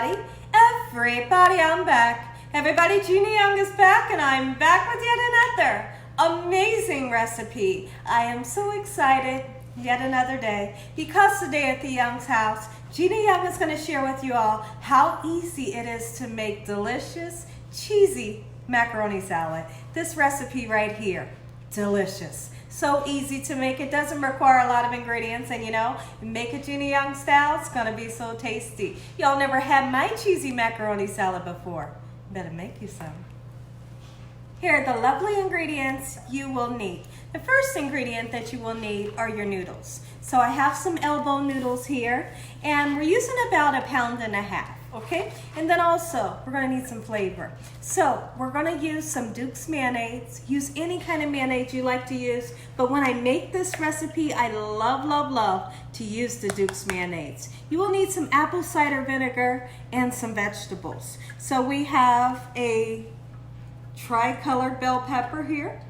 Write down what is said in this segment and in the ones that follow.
Everybody, I'm back. Everybody, Gina Young is back, and I'm back with yet another amazing recipe. I am so excited, yet another day, because today at the Young's house, Gina Young is going to share with you all how easy it is to make delicious, cheesy macaroni salad. This recipe right here, delicious. So easy to make. It doesn't require a lot of ingredients, and you know, make it Gina Young style, it's gonna be so tasty. Y'all never had my cheesy macaroni salad before. Better make you some. Here are the lovely ingredients you will need. The first ingredient that you will need are your noodles. So I have some elbow noodles here, and we're using about 1.5 pounds. Okay, and then also we're going to need some flavor. So we're going to use some Duke's mayonnaise. Use any kind of mayonnaise you like to use, but when I make this recipe, I love to use the Duke's mayonnaise. You will need some apple cider vinegar and some vegetables. So we have a tri-colored bell pepper here.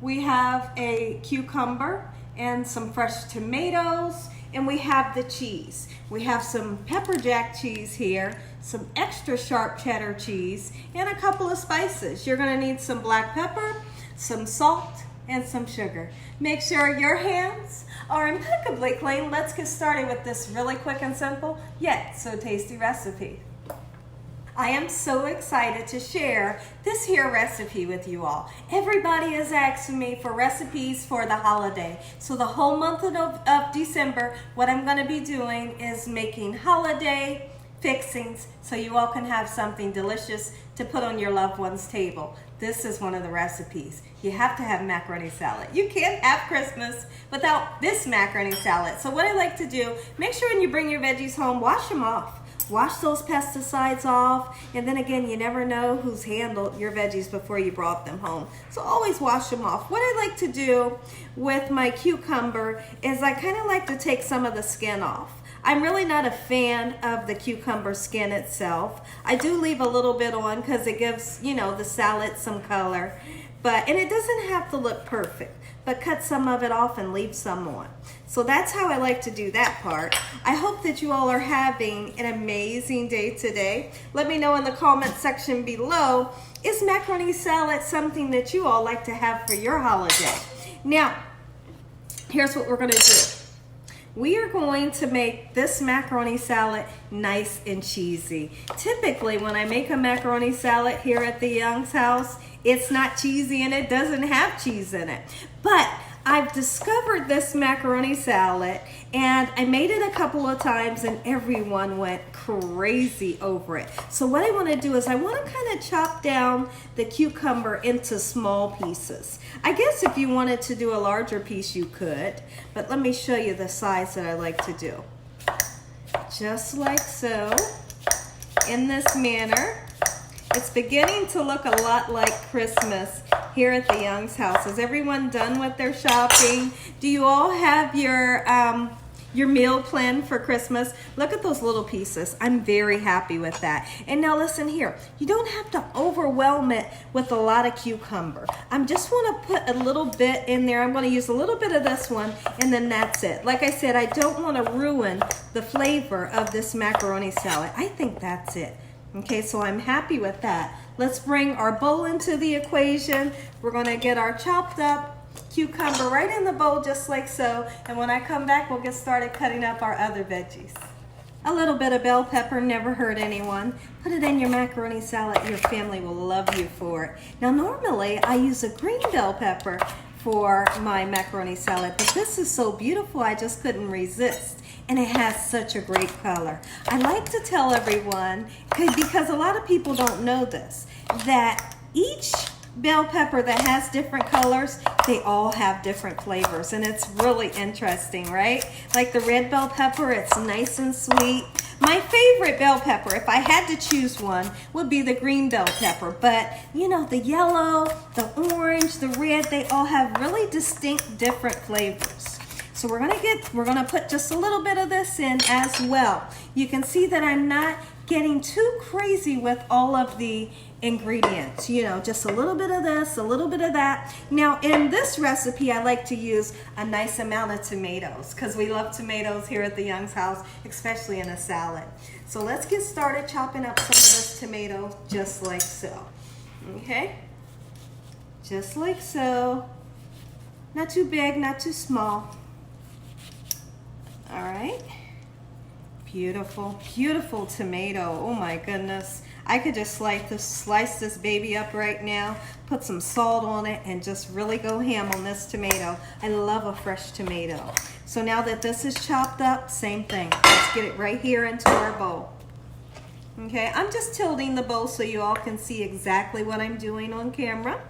We have a cucumber and some fresh tomatoes, and we have the cheese. We have some pepper jack cheese here, some extra sharp cheddar cheese, and a couple of spices. You're gonna need some black pepper, some salt, and some sugar. Make sure your hands are impeccably clean. Let's get started with this really quick and simple, yet so tasty recipe. I am so excited to share this here recipe with you all. Everybody is asking me for recipes for the holiday. So the whole month of December, what I'm gonna be doing is making holiday fixings so you all can have something delicious to put on your loved one's table. This is one of the recipes. You have to have macaroni salad. You can't have Christmas without this macaroni salad. So what I like to do, make sure when you bring your veggies home, wash them off. Wash those pesticides off, and then again, you never know who's handled your veggies before you brought them home. So always wash them off. What I like to do with my cucumber is I kind of like to take some of the skin off. I'm really not a fan of the cucumber skin itself. I do leave a little bit on because it gives, you know, the salad some color. And it doesn't have to look perfect, but cut some of it off and leave some on. So that's how I like to do that part. I hope that you all are having an amazing day today. Let me know in the comment section below, is macaroni salad something that you all like to have for your holiday? Now, here's what we're gonna do. We are going to make this macaroni salad nice and cheesy. Typically, when I make a macaroni salad here at the Young's house, it's not cheesy and it doesn't have cheese in it. But I've discovered this macaroni salad, and I made it a couple of times and everyone went crazy over it. So what I want to do is I want to kind of chop down the cucumber into small pieces. I guess if you wanted to do a larger piece you could, but let me show you the size that I like to do. Just like so, in this manner. It's beginning to look a lot like Christmas here at the Young's house. Is everyone done with their shopping? Do you all have your meal planned for Christmas? Look at those little pieces. I'm very happy with that. And now listen here. You don't have to overwhelm it with a lot of cucumber. I just want to put a little bit in there. I'm going to use a little bit of this one, and then that's it. Like I said, I don't want to ruin the flavor of this macaroni salad. I think that's it. Okay, so I'm happy with that. Let's bring our bowl into the equation. We're gonna get our chopped up cucumber right in the bowl just like so. And when I come back, we'll get started cutting up our other veggies. A little bit of bell pepper never hurt anyone. Put it in your macaroni salad. Your family will love you for it. Now normally I use a green bell pepper for my macaroni salad, but this is so beautiful I just couldn't resist. And it has such a great color. I like to tell everyone, because a lot of people don't know this, that each bell pepper that has different colors, they all have different flavors, and it's really interesting, right? Like the red bell pepper, it's nice and sweet. My favorite bell pepper, if I had to choose one, would be the green bell pepper. But you know, the yellow, the orange, the red, they all have really distinct different flavors. So we're gonna put just a little bit of this in as well. You can see that I'm not getting too crazy with all of the ingredients. You know, just a little bit of this, a little bit of that. Now in this recipe, I like to use a nice amount of tomatoes because we love tomatoes here at the Young's house, especially in a salad. So let's get started chopping up some of this tomato just like so. Okay, just like so. Not too big, not too small. All right. Beautiful, beautiful tomato. Oh my goodness. I could just slice this baby up right now, put some salt on it, and just really go ham on this tomato. I love a fresh tomato. So now that this is chopped up, same thing. Let's get it right here into our bowl. Okay, I'm just tilting the bowl so you all can see exactly what I'm doing on camera.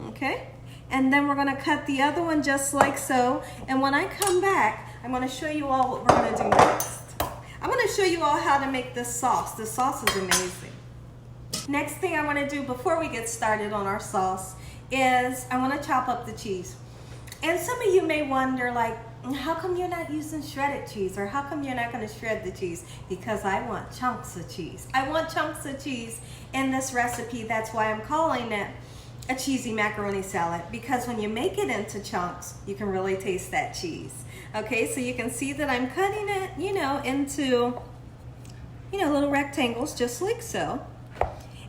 Okay, and then we're gonna cut the other one just like so. And when I come back, I'm gonna show you all what we're gonna do next. I'm gonna show you all how to make this sauce. The sauce is amazing. Next thing I wanna do before we get started on our sauce is I wanna chop up the cheese. And some of you may wonder, like, how come you're not using shredded cheese? Or how come you're not gonna shred the cheese? Because I want chunks of cheese. I want chunks of cheese in this recipe. That's why I'm calling it a cheesy macaroni salad, because when you make it into chunks, you can really taste that cheese. Okay, so you can see that I'm cutting it, you know, into, you know, little rectangles just like so.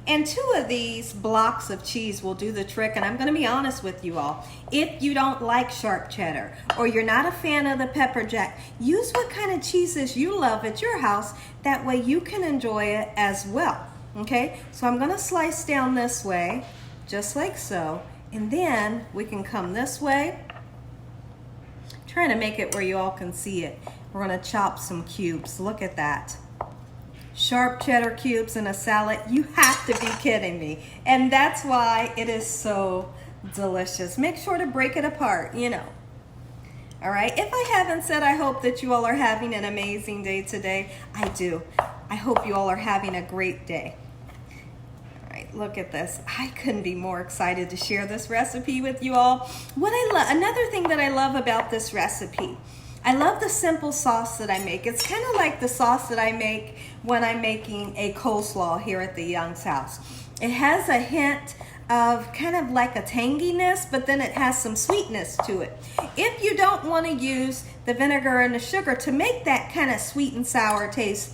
And 2 of these blocks of cheese will do the trick. And I'm gonna be honest with you all. If you don't like sharp cheddar or you're not a fan of the pepper jack, use what kind of cheeses you love at your house. That way you can enjoy it as well. Okay, so I'm gonna slice down this way, just like so. And then we can come this way. Trying to make it where you all can see it. We're gonna chop some cubes. Look at that. Sharp cheddar cubes in a salad. You have to be kidding me. And that's why it is so delicious. Make sure to break it apart, you know. All right, if I haven't said I hope that you all are having an amazing day today, I do. I hope you all are having a great day. All right, look at this. I couldn't be more excited to share this recipe with you all. Another thing that I love about this recipe, I love the simple sauce that I make. It's kind of like the sauce that I make when I'm making a coleslaw here at the Young's house. It has a hint of kind of like a tanginess, but then it has some sweetness to it. If you don't want to use the vinegar and the sugar to make that kind of sweet and sour taste,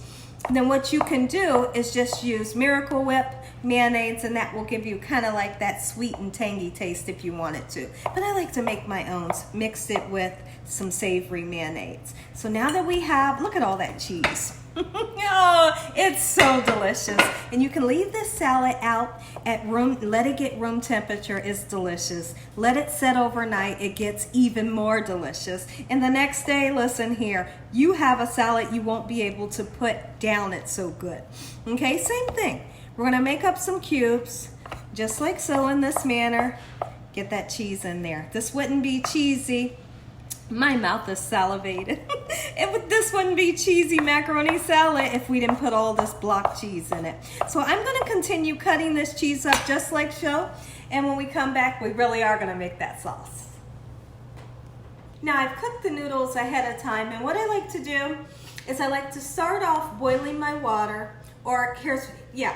then what you can do is just use Miracle Whip, mayonnaise, and that will give you kind of like that sweet and tangy taste if you want it to. But I like to make my own, mix it with some savory mayonnaise. So now that we have, look at all that cheese. Oh, it's so delicious. And you can leave this salad out at room, let it get room temperature. It's delicious. Let it set overnight. It gets even more delicious. And the next day, listen here, you have a salad you won't be able to put down. It's so good. Okay, same thing. We're gonna make up some cubes, just like so in this manner. Get that cheese in there. This wouldn't be cheesy. My mouth is salivated. This wouldn't be cheesy macaroni salad if we didn't put all this block cheese in it. So I'm gonna continue cutting this cheese up just like so. And when we come back, we really are gonna make that sauce. Now I've cooked the noodles ahead of time, and what I like to do is I like to start off boiling my water, or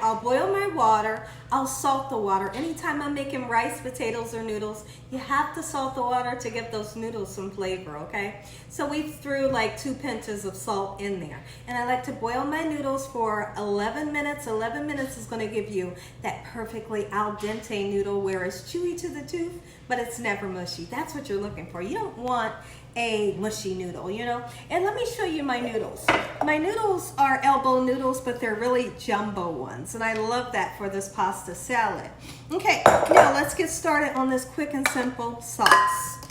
I'll boil my water, I'll salt the water. Anytime I'm making rice, potatoes, or noodles, you have to salt the water to give those noodles some flavor, okay? So we threw like 2 pinches of salt in there. And I like to boil my noodles for 11 minutes. 11 minutes is gonna give you that perfectly al dente noodle where it's chewy to the tooth, but it's never mushy. That's what you're looking for. You don't want a mushy noodle, you know? And let me show you my noodles. My noodles are elbow noodles, but they're really jumbo ones, and I love that for this pasta salad. Okay, now let's get started on this quick and simple sauce.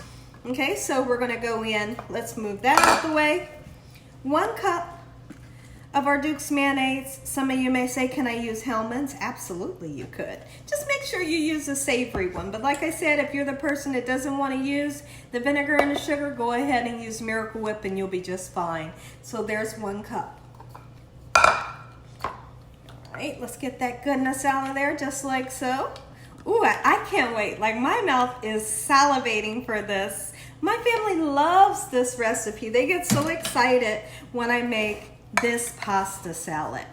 Okay, so we're gonna go in, let's move that out the way. 1 cup of our Duke's mayonnaise. Some of you may say, can I use Hellmann's? Absolutely you could. Just make sure you use a savory one. But like I said, if you're the person that doesn't want to use the vinegar and the sugar, go ahead and use Miracle Whip and you'll be just fine. So there's 1 cup. All right, let's get that goodness out of there just like so. Ooh, I can't wait. Like, my mouth is salivating for this. My family loves this recipe. They get so excited when I make this pasta salad.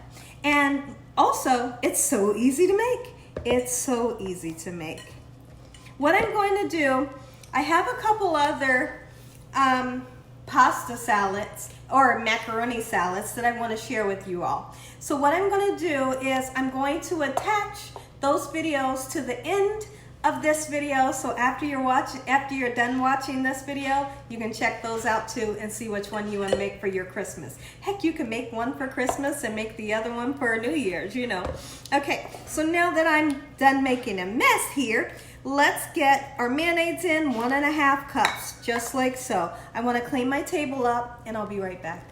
And also, it's so easy to make. It's so easy to make. What I'm going to do, I have a couple other pasta salads or macaroni salads that I want to share with you all. So what I'm going to do is I'm going to attach those videos to the end of this video, so after you're done watching this video, you can check those out too and see which one you want to make for your Christmas. Heck, you can make one for Christmas and make the other one for New Year's, you know. Okay, so now that I'm done making a mess here, let's get our mayonnaise in, 1.5 cups, just like so. I want to clean my table up and I'll be right back.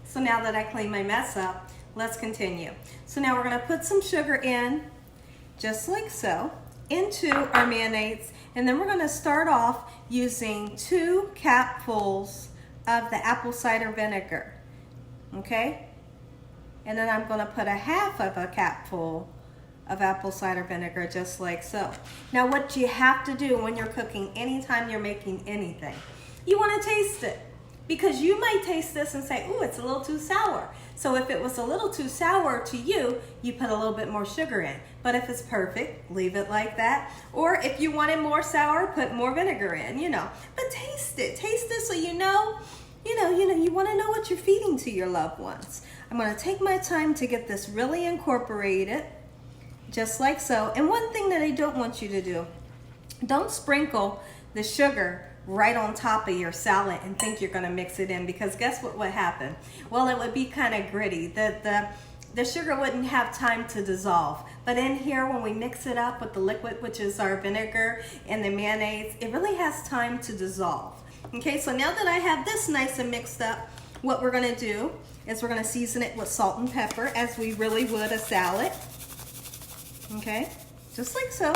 So now that I clean my mess up, let's continue. So now we're going to put some sugar in, just like so, into our mayonnaise, and then we're going to start off using 2 capfuls of the apple cider vinegar, okay? And then I'm going to put 1/2 of a capful of apple cider vinegar, just like so. Now what you have to do when you're cooking, anytime you're making anything, you want to taste it, because you might taste this and say, ooh, it's a little too sour. So if it was a little too sour to you, you put a little bit more sugar in. But if it's perfect, leave it like that. Or if you wanted more sour, put more vinegar in, you know. But taste it. Taste it so you know, you want to know what you're feeding to your loved ones. I'm going to take my time to get this really incorporated, just like so. And one thing that I don't want you to do, don't sprinkle the sugar right on top of your salad and think you're going to mix it in, because guess what would happen? Well, it would be kind of gritty. The sugar wouldn't have time to dissolve. But in here, when we mix it up with the liquid, which is our vinegar and the mayonnaise, it really has time to dissolve. Okay, so now that I have this nice and mixed up, what we're going to do is we're going to season it with salt and pepper as we really would a salad. Okay, just like so.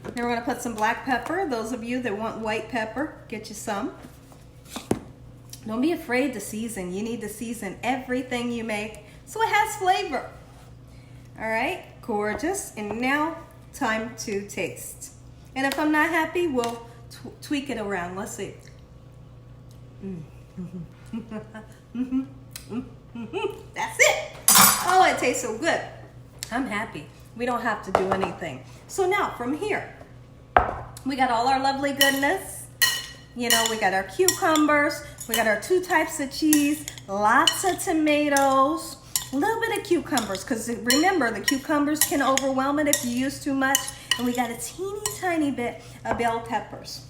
Then we're going to put some black pepper. Those of you that want white pepper, get you some. Don't be afraid to season. You need to season everything you make so it has flavor. All right, gorgeous. And now, time to taste. And if I'm not happy, we'll tweak it around. Let's see. That's it. Oh, it tastes so good. I'm happy. We don't have to do anything. So now from here, we got all our lovely goodness. You know, we got our cucumbers, we got our 2 types of cheese, lots of tomatoes, a little bit of cucumbers, because remember, the cucumbers can overwhelm it if you use too much. And we got a teeny tiny bit of bell peppers.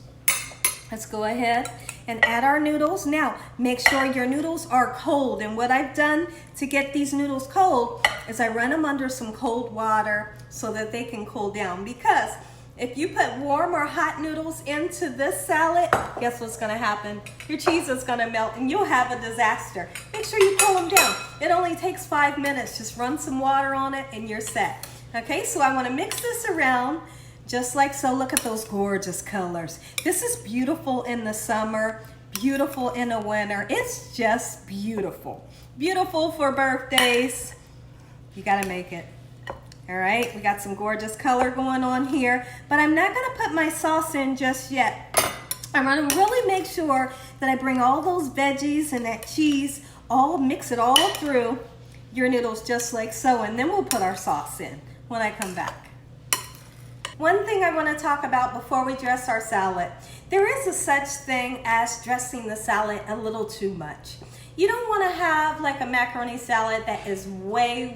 Let's go ahead and add our noodles. Now, make sure your noodles are cold. And what I've done to get these noodles cold is I run them under some cold water so that they can cool down. Because if you put warm or hot noodles into this salad, guess what's going to happen? Your cheese is going to melt and you'll have a disaster. Make sure you cool them down. It only takes 5 minutes. Just run some water on it and you're set. Okay, so I want to mix this around. Just like so. Look at those gorgeous colors. This is beautiful in the summer, beautiful in the winter. It's just beautiful. Beautiful for birthdays. You gotta make it. All right, we got some gorgeous color going on here, but I'm not gonna put my sauce in just yet. I'm gonna really make sure that I bring all those veggies and that cheese, mix it all through your noodles just like so, and then we'll put our sauce in when I come back. One thing I want to talk about before we dress our salad, there is a such thing as dressing the salad a little too much. You don't want to have like a macaroni salad that is way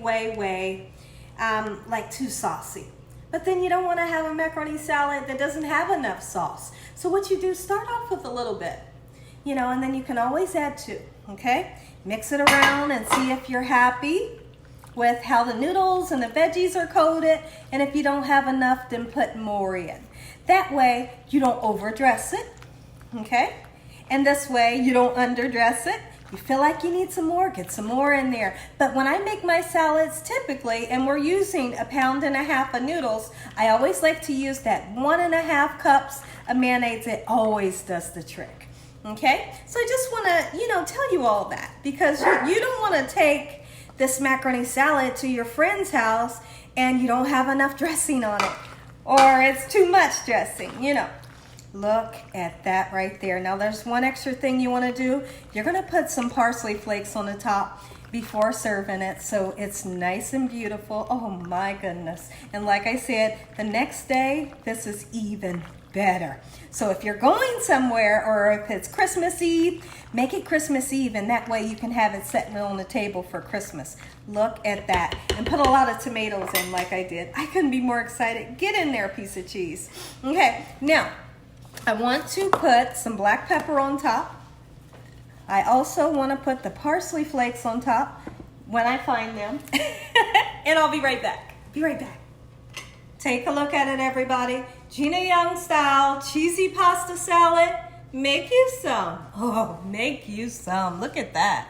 like too saucy. But then you don't want to have a macaroni salad that doesn't have enough sauce. So what you do, start off with a little bit, you know, and then you can always add to, okay? Mix it around and see if you're happy with how the noodles and the veggies are coated, and if you don't have enough, then put more in. That way, you don't overdress it, okay? And this way, you don't underdress it. You feel like you need some more, get some more in there. But when I make my salads typically, and we're using 1.5 pounds of noodles, I always like to use that 1.5 cups of mayonnaise. It always does the trick, okay? So I just wanna, tell you all that, because you don't wanna take this macaroni salad to your friend's house and you don't have enough dressing on it, or it's too much dressing, Look at that right there. Now there's one extra thing you want to do. You're going to put some parsley flakes on the top. before serving it, so it's nice and beautiful. Oh my goodness. And like I said, the next day, this is even better. So if you're going somewhere, or if it's Christmas Eve, make it Christmas Eve, and that way you can have it sitting on the table for Christmas. Look at that. And put a lot of tomatoes in like I did. I couldn't be more excited. Get in there, piece of cheese. Okay, now I want to put some black pepper on top. I also want to put the parsley flakes on top when I find them. And I'll be right back. Be right back. Take a look at it, everybody. Gina Young Style cheesy pasta salad. Make you some. Oh, make you some. Look at that.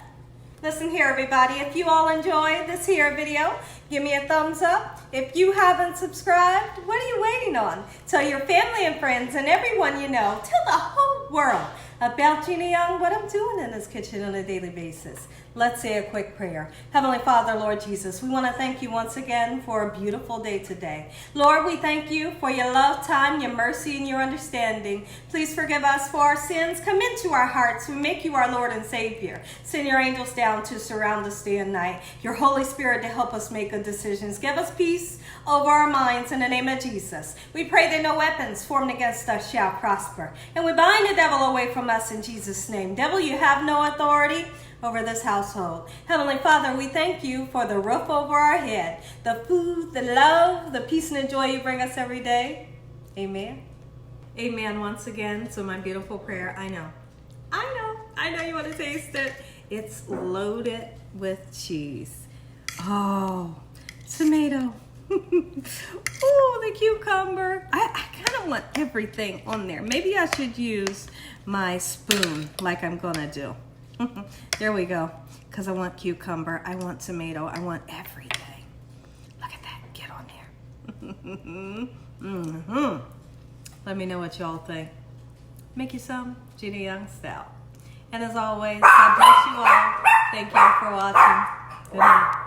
Listen here, everybody. If you all enjoyed this here video, give me a thumbs up. If you haven't subscribed, what are you waiting on? Tell your family and friends and everyone you know. Tell the whole world about Gina Young, what I'm doing in this kitchen on a daily basis. Let's say a quick prayer. Heavenly Father, Lord Jesus, we want to thank you once again for a beautiful day today. Lord, we thank you for your love, time, your mercy, and your understanding. Please forgive us for our sins. Come into our hearts. We make you our Lord and Savior. Send your angels down to surround us day and night. Your Holy Spirit to help us make good decisions. Give us peace over our minds in the name of Jesus. We pray that no weapons formed against us shall prosper. And we bind the devil away from us in Jesus' name. Devil, you have no authority over this household. Heavenly Father, we thank you for the roof over our head, the food, the love, the peace and the joy you bring us every day. Amen. Amen once again. So my beautiful prayer, I know you want to taste it. It's loaded with cheese. Oh, tomato. Oh, the cucumber. I kind of want everything on there. Maybe I should use my spoon like I'm gonna do. There we go. Because I want cucumber, I want tomato, I want everything. Look at that. Get on there. Let me know what y'all think. Make you some. Gina Young Style. And as always, God bless you all. Thank you for watching. Good night.